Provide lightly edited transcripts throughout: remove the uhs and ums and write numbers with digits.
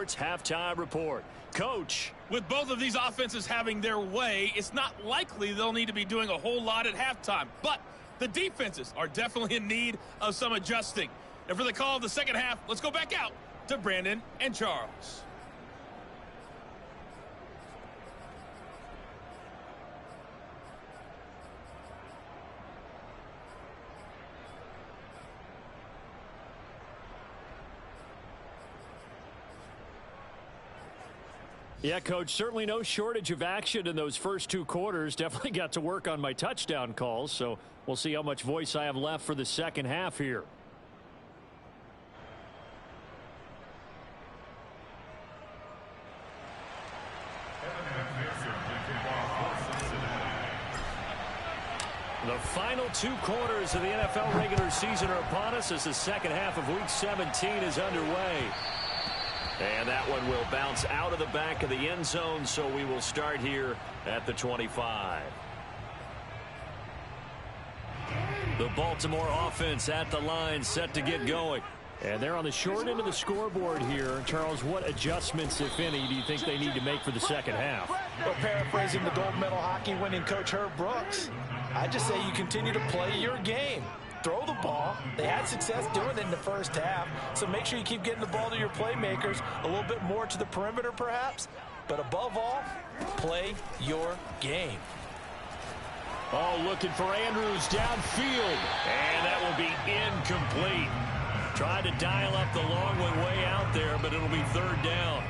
Sports Halftime Report. Coach. With both of these offenses having their way, it's not likely they'll need to be doing a whole lot at halftime. But the defenses are definitely in need of some adjusting. And for the call of the second half, let's go back out to Brandon and Charles. Yeah, Coach, certainly no shortage of action in those first two quarters. Definitely got to work on my touchdown calls, so we'll see how much voice I have left for the second half here. The final two quarters of the NFL regular season are upon us as the second half of Week 17 is underway. And that one will bounce out of the back of the end zone, so we will start here at the 25. The Baltimore offense at the line, set to get going. And they're on the short end of the scoreboard here. Charles, what adjustments, if any, do you think they need to make for the second half? Well, paraphrasing the gold medal hockey winning coach Herb Brooks, I just say you continue to play your game. Throw the ball. They had success doing it in the first half, so make sure you keep getting the ball to your playmakers, a little bit more to the perimeter perhaps, but above all, play your game. Oh, looking for Andrews downfield, and that will be incomplete. Tried to dial up the long one way out there, but it'll be third down.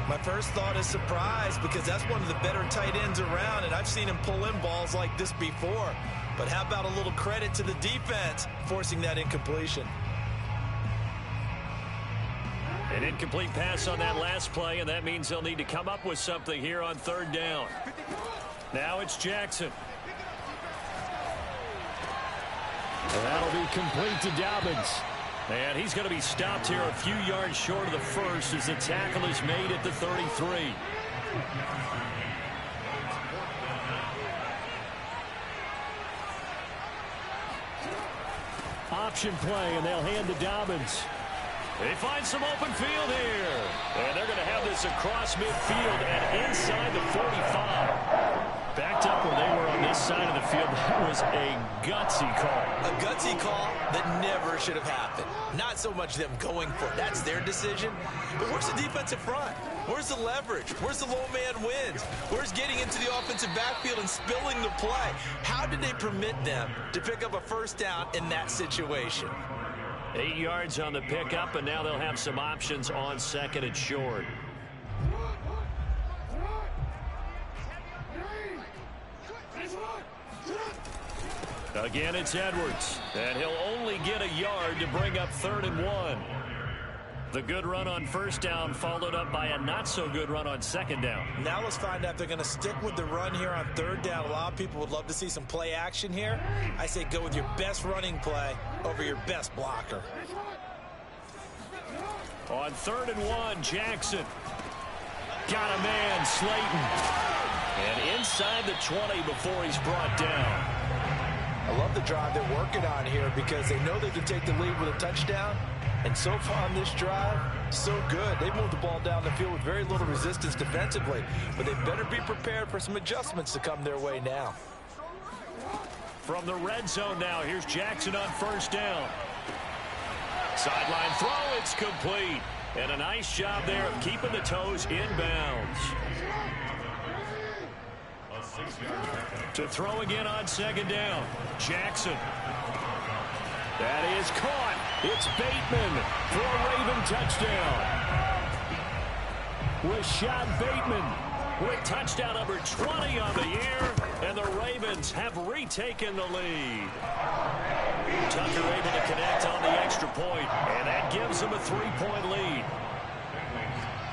My first thought is surprise, because that's one of the better tight ends around, and I've seen him pull in balls like this before. But how about a little credit to the defense forcing that incompletion? An incomplete pass on that last play, and that means they'll need to come up with something here on third down. Now it's Jackson. And that'll be complete to Dobbins. And he's going to be stopped here a few yards short of the first as the tackle is made at the 33. Option play, and they'll hand to Dobbins. They find some open field here. And they're going to have this across midfield and inside the 45. Backed up where they were on this side of the field. That was a gutsy call. A gutsy call that never should have happened. Not so much them going for it. That's their decision. But where's the defensive front? Where's the leverage? Where's the low man wins? Where's getting into the offensive backfield and spilling the play? How did they permit them to pick up a first down in that situation? 8 yards on the pickup, and now they'll have some options on second and short. Again, it's Edwards, and he'll only get a yard to bring up 3rd and 1. The good run on first down followed up by a not-so-good run on second down. Now let's find out if they're going to stick with the run here on third down. A lot of people would love to see some play action here. I say go with your best running play over your best blocker. On 3rd and 1, Jackson. Got a man, Slayton. And inside the 20 before he's brought down. I love the drive they're working on here because they know they can take the lead with a touchdown. And so far on this drive, so good. They've moved the ball down the field with very little resistance defensively. But they better be prepared for some adjustments to come their way now. From the red zone now, here's Jackson on first down. Sideline throw, it's complete. And a nice job there of keeping the toes in bounds. To throw again on second down. Jackson. That is caught. It's Bateman for a Raven touchdown. Rashad Bateman with touchdown number 20 on the year, and the Ravens have retaken the lead. Tucker able to connect on the extra point, and that gives them a 3-point lead.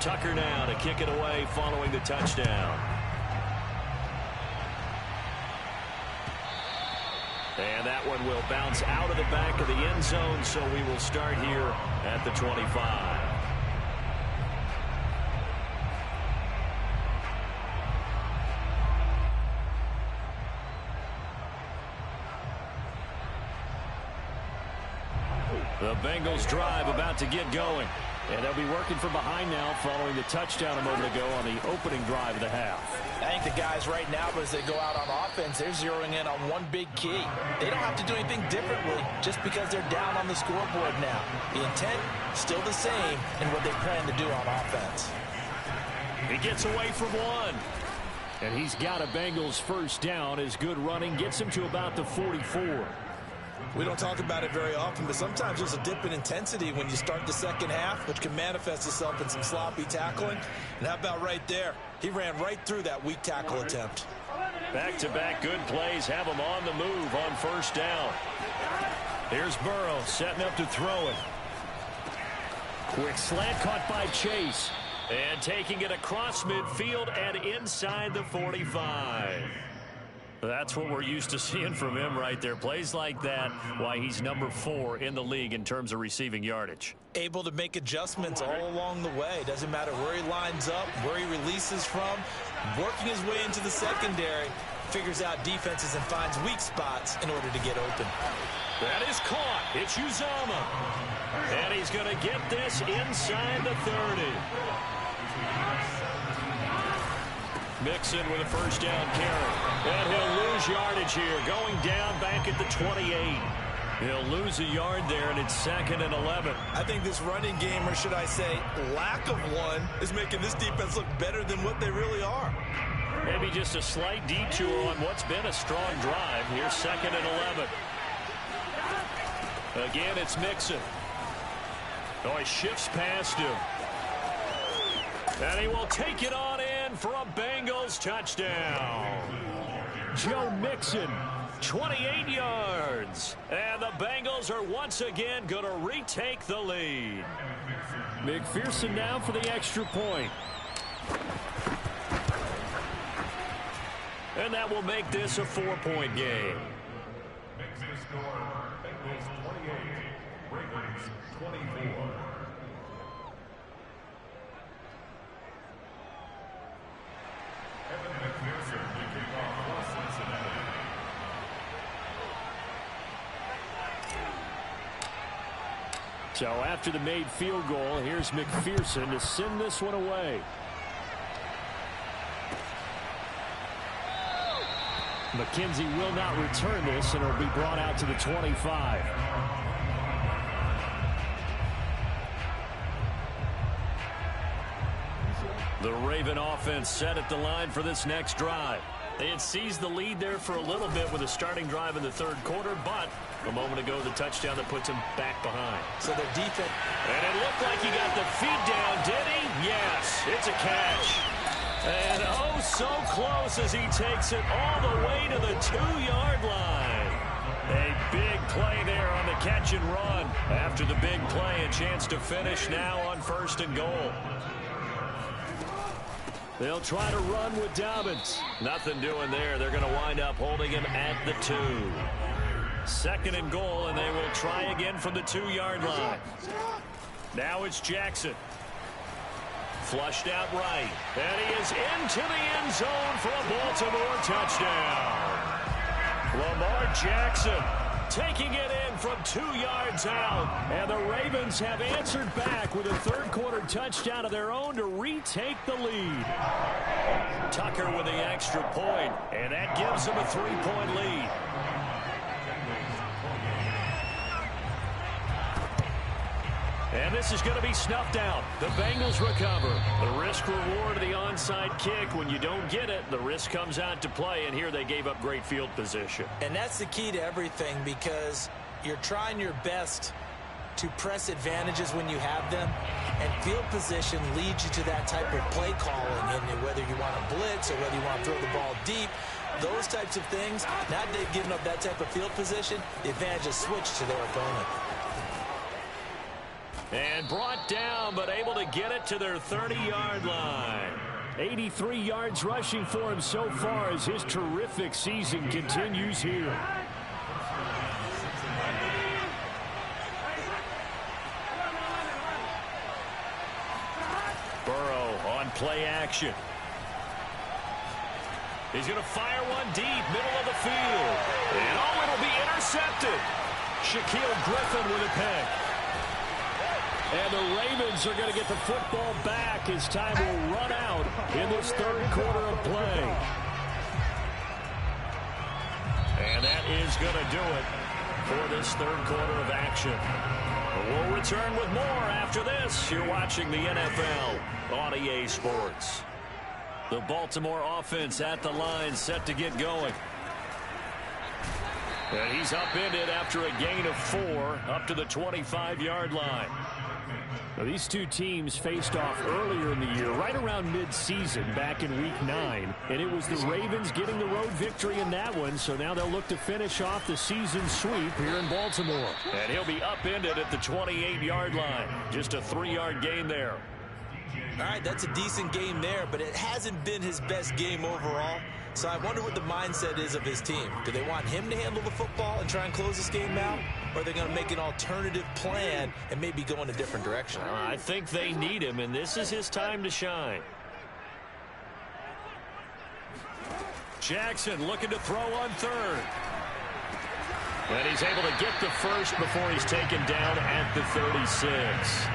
Tucker now to kick it away following the touchdown. And that one will bounce out of the back of the end zone, so we will start here at the 25. The Bengals drive about to get going. And they'll be working from behind now following the touchdown a moment ago on the opening drive of the half. I think the guys right now, as they go out on offense, they're zeroing in on one big key. They don't have to do anything differently just because they're down on the scoreboard now. The intent, still the same in what they plan to do on offense. He gets away from one. And he's got a Bengals first down. His good running gets him to about the 44. We don't talk about it very often, but sometimes there's a dip in intensity when you start the second half, which can manifest itself in some sloppy tackling. And how about right there? He ran right through that weak tackle attempt. Back-to-back good plays have him on the move on first down. Here's Burrow setting up to throw it. Quick slant caught by Chase. And taking it across midfield and inside the 45. That's what we're used to seeing from him right there. Plays like that, why he's number 4 in the league in terms of receiving yardage. Able to make adjustments all along the way. Doesn't matter where he lines up, where he releases from. Working his way into the secondary. Figures out defenses and finds weak spots in order to get open. That is caught. It's Uzomah. And he's going to get this inside the 30. Mixon with a first down carry. And he'll lose yardage here. Going down back at the 28. He'll lose a yard there, and it's 2nd and 11. I think this running game, or should I say lack of one, is making this defense look better than what they really are. Maybe just a slight detour on what's been a strong drive. Here's 2nd and 11. Again, it's Mixon. Oh, he shifts past him. And he will take it on in for a Bengals touchdown. Joe Mixon, 28 yards. And the Bengals are once again going to retake the lead. McPherson now for the extra point. And that will make this a 4-point game. Makes the score Bengals 28, Ravens 24. Evan McPherson to kick off for Cincinnati. So after the made field goal, here's McPherson to send this one away. McKenzie will not return this, and it'll be brought out to the 25. The Raven offense set at the line for this next drive. They had seized the lead there for a little bit with a starting drive in the third quarter, but a moment ago the touchdown that puts him back behind. So their defense... And it looked like he got the feed down, did he? Yes, it's a catch. And oh, so close as he takes it all the way to the 2-yard line. A big play there on the catch and run. After the big play, a chance to finish now on 1st and goal. They'll try to run with Dobbins. Nothing doing there. They're going to wind up holding him at the 2. 2nd and goal, and they will try again from the 2-yard line. Now it's Jackson. Flushed out right. And he is into the end zone for a Baltimore touchdown. Lamar Jackson taking it in from 2 yards out. And the Ravens have answered back with a third-quarter touchdown of their own to retake the lead. Tucker with the extra point, and that gives them a 3-point lead. And this is going to be snuffed out. The Bengals recover. The risk reward of the onside kick. When you don't get it, the risk comes out to play, and here they gave up great field position. And that's the key to everything, because you're trying your best to press advantages when you have them, and field position leads you to that type of play calling. And whether you want to blitz or whether you want to throw the ball deep, those types of things, now that they've given up that type of field position, the advantage is switched to their opponent. And brought down, but able to get it to their 30-yard line. 83 yards rushing for him so far as his terrific season continues here. Burrow on play action. He's going to fire one deep, middle of the field. And oh, it'll be intercepted. Shaquille Griffin with a pick. And the Ravens are going to get the football back as time will run out in this third quarter of play. And that is going to do it for this third quarter of action. We'll return with more after this. You're watching the NFL on EA Sports. The Baltimore offense at the line, set to get going. And he's upended after a gain of 4 up to the 25-yard line. Now, these two teams faced off earlier in the year, right around mid-season, back in Week 9. And it was the Ravens getting the road victory in that one, so now they'll look to finish off the season sweep here in Baltimore. And he'll be upended at the 28-yard line. Just a 3-yard gain there. All right, that's a decent game there, but it hasn't been his best game overall. So I wonder what the mindset is of his team. Do they want him to handle the football and try and close this game out? Or are they going to make an alternative plan and maybe go in a different direction? I think they need him, and this is his time to shine. Jackson looking to throw on third. And he's able to get the first before he's taken down at the 36.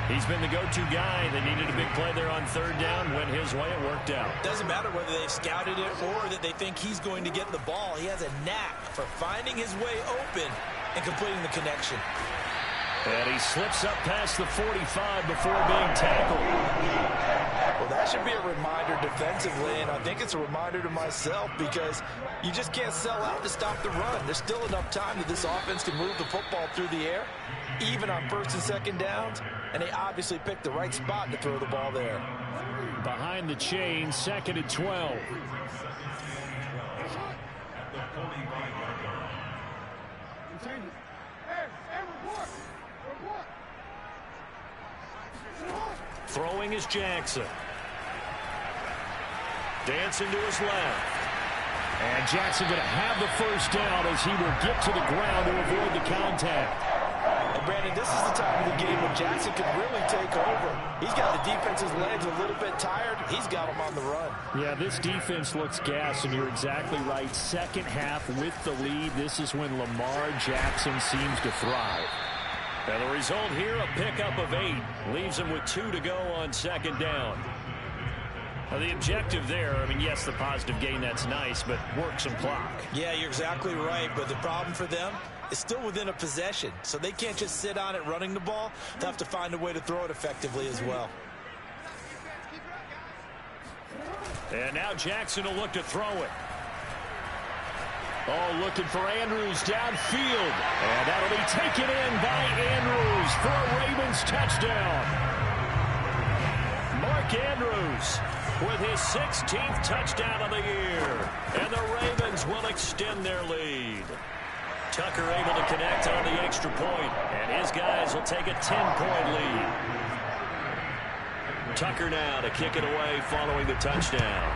He's been the go-to guy. They needed a big play there on third down. Went his way. It worked out. Doesn't matter whether they've scouted it or that they think he's going to get the ball. He has a knack for finding his way open and completing the connection. And he slips up past the 45 before being tackled. Well, that should be a reminder defensively, and I think it's a reminder to myself because you just can't sell out to stop the run. There's still enough time that this offense can move the football through the air, even on first and second downs, and they obviously picked the right spot to throw the ball there. Behind the chain, 2nd and 12. Throwing is Jackson. Dancing to his left. And Jackson going to have the first down as he will get to the ground to avoid the contact. And Brandon, this is the time of the game when Jackson can really take over. He's got the defense's legs a little bit tired. He's got them on the run. Yeah, this defense looks gassed, and you're exactly right. Second half with the lead, this is when Lamar Jackson seems to thrive. And the result here, a pickup of 8. Leaves him with 2 to go on second down. Now, the objective there, I mean, yes, the positive gain, that's nice, but work some clock. Yeah, you're exactly right, but the problem for them is still within a possession, so they can't just sit on it running the ball. They'll have to find a way to throw it effectively as well. And now Jackson will look to throw it. Oh, looking for Andrews downfield. And that'll be taken in by Andrews for a Ravens touchdown. Mark Andrews with his 16th touchdown of the year. And the Ravens will extend their lead. Tucker able to connect on the extra point. And his guys will take a 10-point lead. Tucker now to kick it away following the touchdown.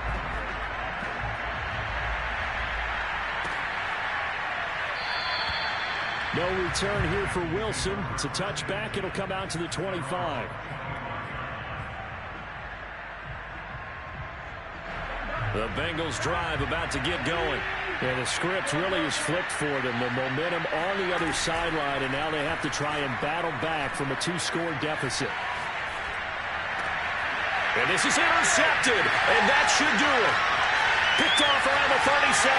No return here for Wilson. It's a touchback. It'll come out to the 25. The Bengals drive about to get going. Yeah, the script really is flipped for them. The momentum on the other sideline, and now they have to try and battle back from a 2-score deficit. And this is intercepted, and that should do it. Picked off around the 37,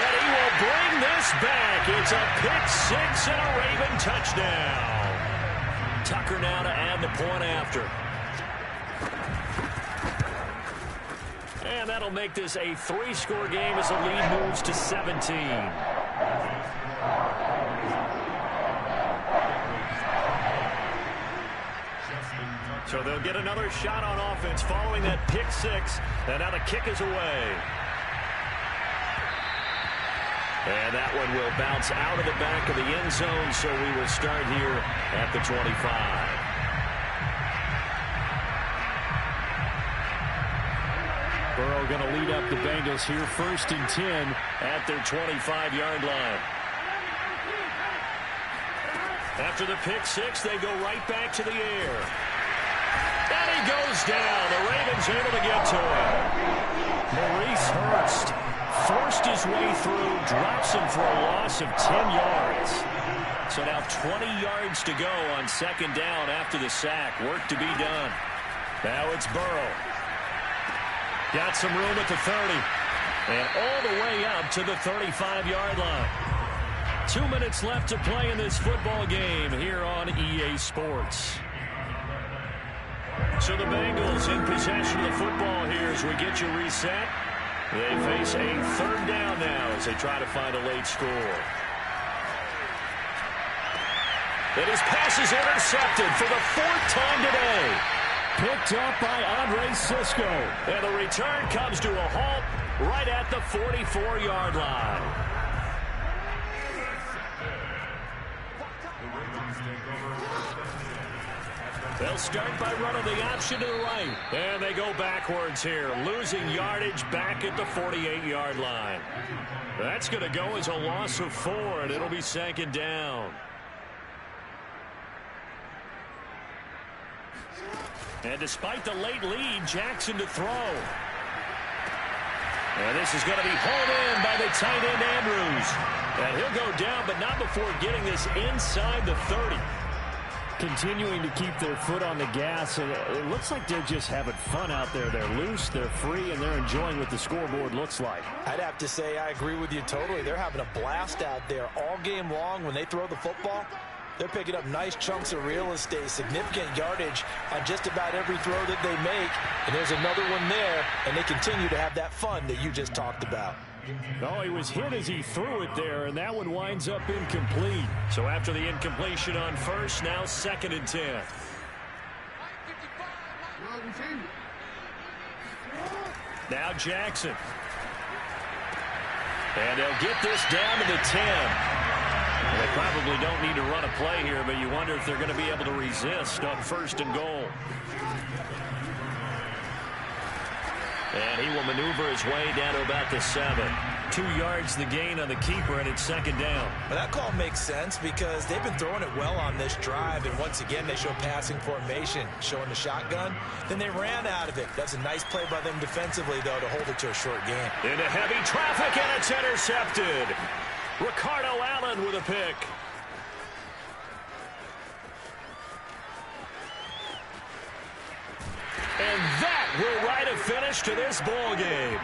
and he will bring this back. It's a pick 6 and a Raven touchdown. Tucker now to add the point after. And that'll make this a 3-score game as the lead moves to 17. So they'll get another shot on offense following that pick 6, and now the kick is away. And that one will bounce out of the back of the end zone, so we will start here at the 25. Burrow going to lead up the Bengals here, 1st and 10 at their 25-yard line. After the pick 6, they go right back to the air. And he goes down. The Ravens able to get to him. Maurice Hurst forced his way through, drops him for a loss of 10 yards. So now 20 yards to go on second down after the sack. Work to be done. Now it's Burrow. Got some room at the 30. And all the way up to the 35-yard line. 2 minutes left to play in this football game here on EA Sports. So the Bengals in possession of the football here as we get you reset. They face a third down now as they try to find a late score. And his pass is intercepted for the fourth time today. Picked up by Andre Cisco. And the return comes to a halt right at the 44-yard line. They'll start by running the option to the right. And they go backwards here, losing yardage back at the 48-yard line. That's going to go as a loss of 4, and it'll be second down. And despite the late lead, Jackson to throw. And this is going to be hauled in by the tight end Andrews. And he'll go down, but not before getting this inside the 30. Continuing to keep their foot on the gas, and it looks like they're just having fun out there. They're loose, they're free, and they're enjoying what the scoreboard looks like. I'd have to say I agree with you totally. They're having a blast out there all game long. When they throw the football, they're picking up nice chunks of real estate, significant yardage on just about every throw that they make. And there's another one there, and they continue to have that fun that you just talked about. Oh, he was hit as he threw it there, and that one winds up incomplete. So after the incompletion on first, now 2nd and 10. Now Jackson. And they'll get this down to the 10. They probably don't need to run a play here, but you wonder if they're going to be able to resist on 1st and goal. And he will maneuver his way down to about the 7. 2 yards the gain on the keeper, and it's 2nd down. Well, that call makes sense because they've been throwing it well on this drive, and once again they show passing formation, showing the shotgun. Then they ran out of it. That's a nice play by them defensively, though, to hold it to a short game. Into heavy traffic, and it's intercepted. Ricardo Allen with a pick. And that will write a finish to this ball game.